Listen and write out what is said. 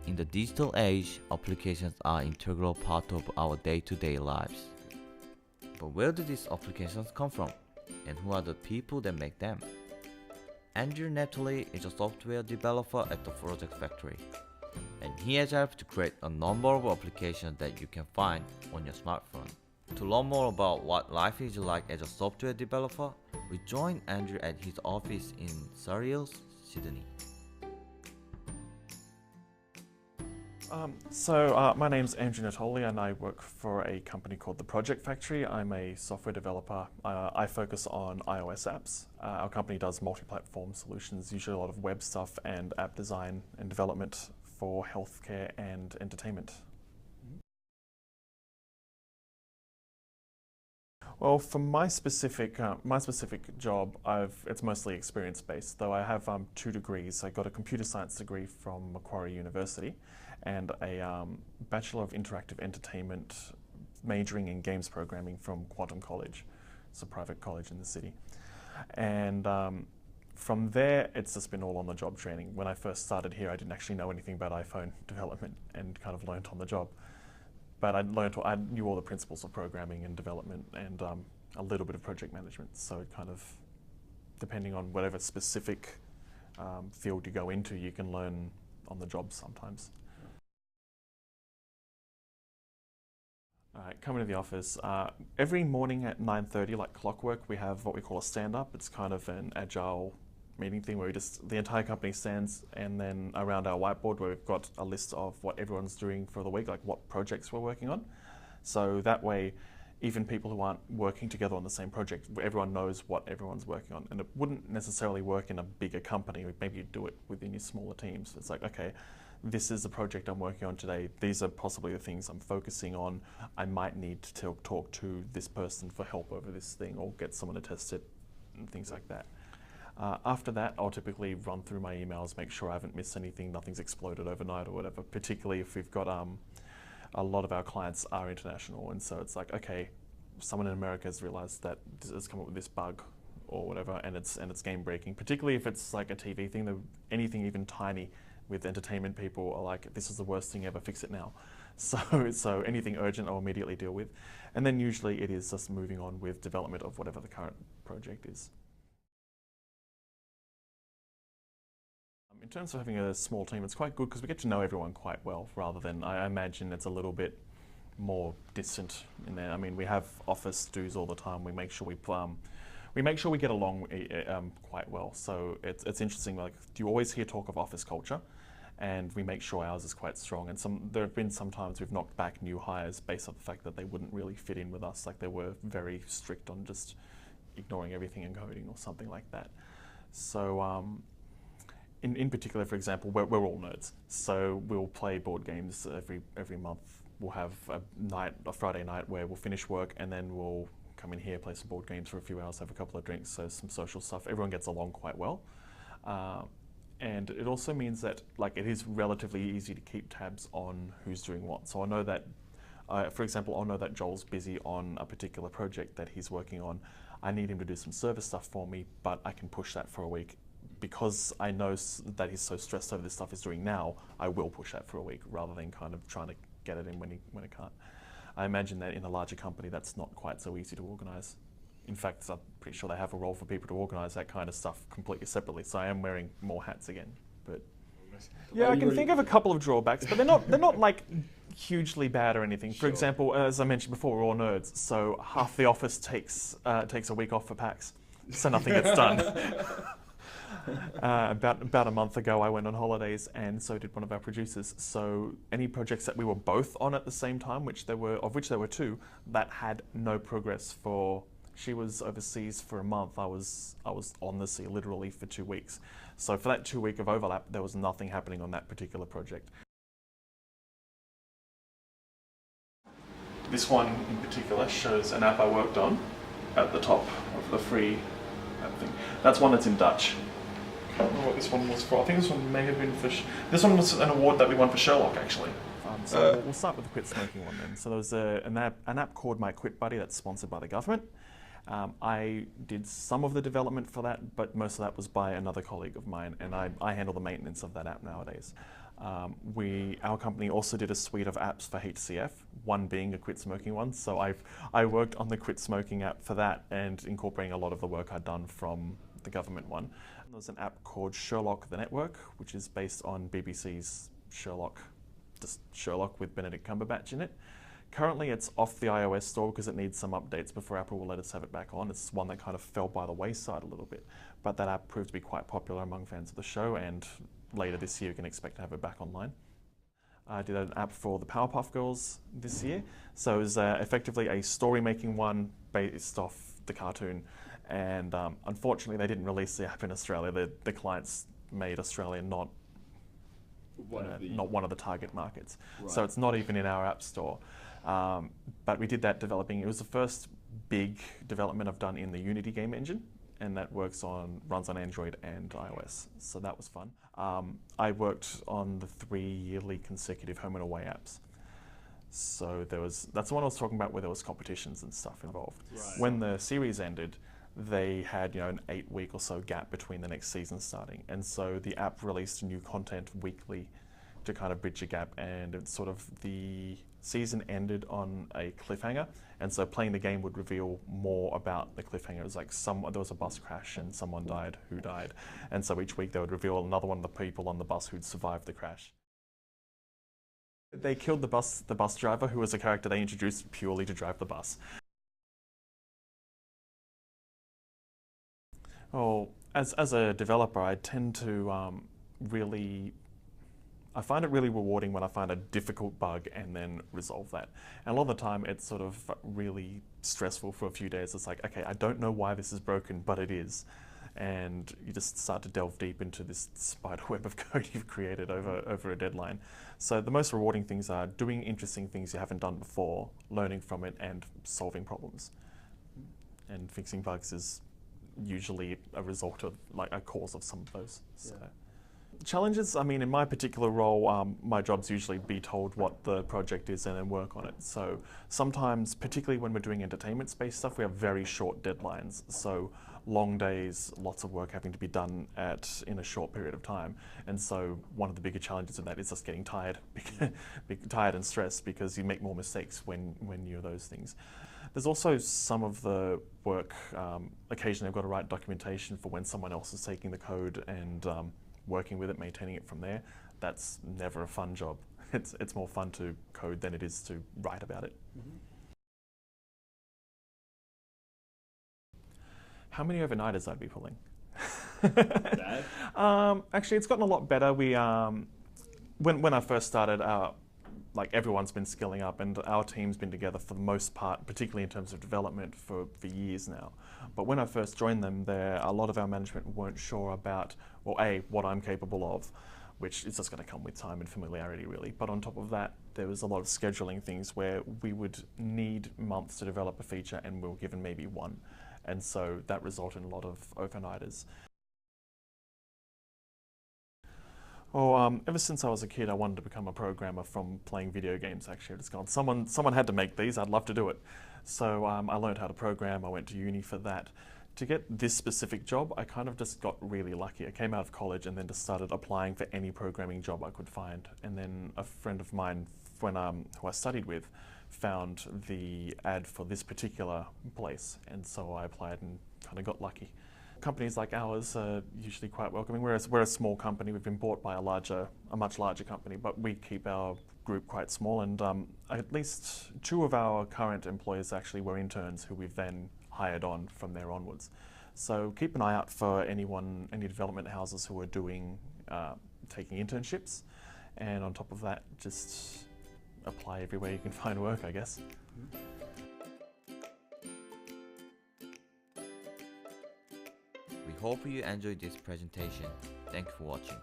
In the digital age, applications are an integral part of our day-to-day lives. But where do these applications come from? And who are the people that make them? Andrew Natali is a software developer at the Project Factory, and he has helped to create a number of applications that you can find on your smartphone. To learn more about what life is like as a software developer, we joined Andrew at his office in Surrey Hills, Sydney. My name's Andrew Natali and I work for a company called the Project Factory. I'm a software developer. I focus on iOS apps. Our company does multi-platform solutions, usually a lot of web stuff and app design and development for healthcare and entertainment. Well, for my specific job, it's mostly experience-based, though I have 2 degrees. I got a computer science degree from Macquarie University and a Bachelor of Interactive Entertainment majoring in games programming from Quantum College. It's a private college in the city. And from there, it's just been all on the job training. When I first started here, I didn't actually know anything about iPhone development and kind of learnt on the job. But I knew all the principles of programming and development and a little bit of project management. So kind of, depending on whatever specific field you go into, you can learn on the job sometimes. Coming to the office, every morning at 9:30, like clockwork, we have what we call a stand-up. It's kind of an agile meeting thing where the entire company stands, and then around our whiteboard where we've got a list of what everyone's doing for the week, like what projects we're working on. So that way, even people who aren't working together on the same project, everyone knows what everyone's working on. And it wouldn't necessarily work in a bigger company. Maybe you do it within your smaller teams. It's like, okay, this is the project I'm working on today. These are possibly the things I'm focusing on. I might need to talk to this person for help over this thing or get someone to test it and things like that. After that, I'll typically run through my emails, make sure I haven't missed anything, nothing's exploded overnight or whatever, particularly if we've got a lot of our clients are international, and so it's like, okay, someone in America has realized that has come up with this bug or whatever, and it's game breaking, particularly if it's like a TV thing, anything even tiny with entertainment people are like, this is the worst thing ever, fix it now. So anything urgent I'll immediately deal with. And then usually it is just moving on with development of whatever the current project is. In terms of having a small team, it's quite good because we get to know everyone quite well, rather than, I imagine it's a little bit more distant in there. I mean, we have office dues all the time. We make sure we get along quite well. So it's interesting. Like, you always hear talk of office culture, and we make sure ours is quite strong. And there have been some times we've knocked back new hires based on the fact that they wouldn't really fit in with us. Like, they were very strict on just ignoring everything and coding or something like that. So. In particular, for example, we're all nerds, so we'll play board games every month. We'll have a Friday night where we'll finish work and then we'll come in here, play some board games for a few hours, have a couple of drinks, so some social stuff. Everyone gets along quite well, and it also means that it is relatively easy to keep tabs on who's doing what. So I know that, for example, I'll know that Joel's busy on a particular project that he's working on. I need him to do some service stuff for me, but I can push that for a week. Because I know that he's so stressed over this stuff he's doing now, I will push that for a week rather than kind of trying to get it in when it can't. I imagine that in a larger company that's not quite so easy to organise. In fact, I'm pretty sure they have a role for people to organise that kind of stuff completely separately, so I am wearing more hats again. But yeah, I can think of a couple of drawbacks, but they're not like hugely bad or anything. For example, as I mentioned before, we're all nerds, so half the office takes a week off for PAX, so nothing gets done. About a month ago, I went on holidays, and so did one of our producers. So any projects that we were both on at the same time, of which there were 2, that had no progress for. She was overseas for a month. I was on the sea literally for 2 weeks. So for that 2 week of overlap, there was nothing happening on that particular project. This one in particular shows an app I worked on at the top of the free app thing. That's one that's in Dutch. I don't know what this one was for. I think this one may have been for. This one was an award that we won for Sherlock, actually. So we'll start with the quit smoking one then. So there was an app called My Quit Buddy that's sponsored by the government. I did some of the development for that, but most of that was by another colleague of mine, and I handle the maintenance of that app nowadays. Our company also did a suite of apps for HCF, one being a quit smoking one. So I worked on the quit smoking app for that and incorporating a lot of the work I'd done from the government one. And there was an app called Sherlock the Network, which is based on BBC's Sherlock, just Sherlock with Benedict Cumberbatch in it. Currently it's off the iOS store because it needs some updates before Apple will let us have it back on. It's one that kind of fell by the wayside a little bit, but that app proved to be quite popular among fans of the show, and later this year we can expect to have it back online. I did an app for the Powerpuff Girls this year, so it was effectively a story-making one based off the cartoon, and unfortunately they didn't release the app in Australia. The clients made Australia not one of the target markets, right. So it's not even in our app store. But we did that developing. It was the first big development I've done in the Unity game engine, and that runs on Android and iOS. So that was fun. I worked on the 3 yearly consecutive home and away apps. So that's the one I was talking about where there was competitions and stuff involved. Right. When the series ended, they had an 8-week or so gap between the next season starting, and so the app released new content weekly to kind of bridge a gap, and it's sort of the season ended on a cliffhanger, and so playing the game would reveal more about the cliffhanger. It was like there was a bus crash and someone died. Who died? And so each week they would reveal another one of the people on the bus who'd survived the crash. They killed the bus driver, who was a character they introduced purely to drive the bus. Oh, as a developer, I tend to I find it really rewarding when I find a difficult bug and then resolve that. And a lot of the time it's sort of really stressful for a few days. It's like, okay, I don't know why this is broken, but it is. And you just start to delve deep into this spider web of code you've created over a deadline. So the most rewarding things are doing interesting things you haven't done before, learning from it, and solving problems. And fixing bugs is usually a result of, like, a cause of some of those. So. Yeah. Challenges, I mean, in my particular role, my job's usually be told what the project is and then work on it. So sometimes, particularly when we're doing entertainment-based stuff, we have very short deadlines. So long days, lots of work having to be done in a short period of time. And so one of the bigger challenges of that is just getting tired, tired and stressed, because you make more mistakes when you're those things. There's also some of the work, occasionally I've got to write documentation for when someone else is taking the code and working with it, maintaining it from there. That's never a fun job. It's more fun to code than it is to write about it. Mm-hmm. How many overnighters I'd be pulling? Bad? Actually, it's gotten a lot better. We when I first started, like, everyone's been skilling up, and our team's been together for the most part, particularly in terms of development, for years now. But when I first joined them, a lot of our management weren't sure about, well, A, what I'm capable of, which is just going to come with time and familiarity, really. But on top of that, there was a lot of scheduling things where we would need months to develop a feature, and we were given maybe one. And so that resulted in a lot of overnighters. Ever since I was a kid, I wanted to become a programmer from playing video games, actually. I just gone, someone had to make these, I'd love to do it. So I learned how to program, I went to uni for that. To get this specific job, I kind of just got really lucky. I came out of college and then just started applying for any programming job I could find. And then a friend of mine, who I studied with, found the ad for this particular place. And so I applied and kind of got lucky. Companies like ours are usually quite welcoming. We're a small company. We've been bought by a much larger company, but we keep our group quite small, and at least 2 of our current employees actually were interns who we've then hired on from there onwards. So keep an eye out for any development houses who are taking internships, and on top of that, just apply everywhere you can find work, I guess. We hope you enjoyed this presentation. Thank you for watching.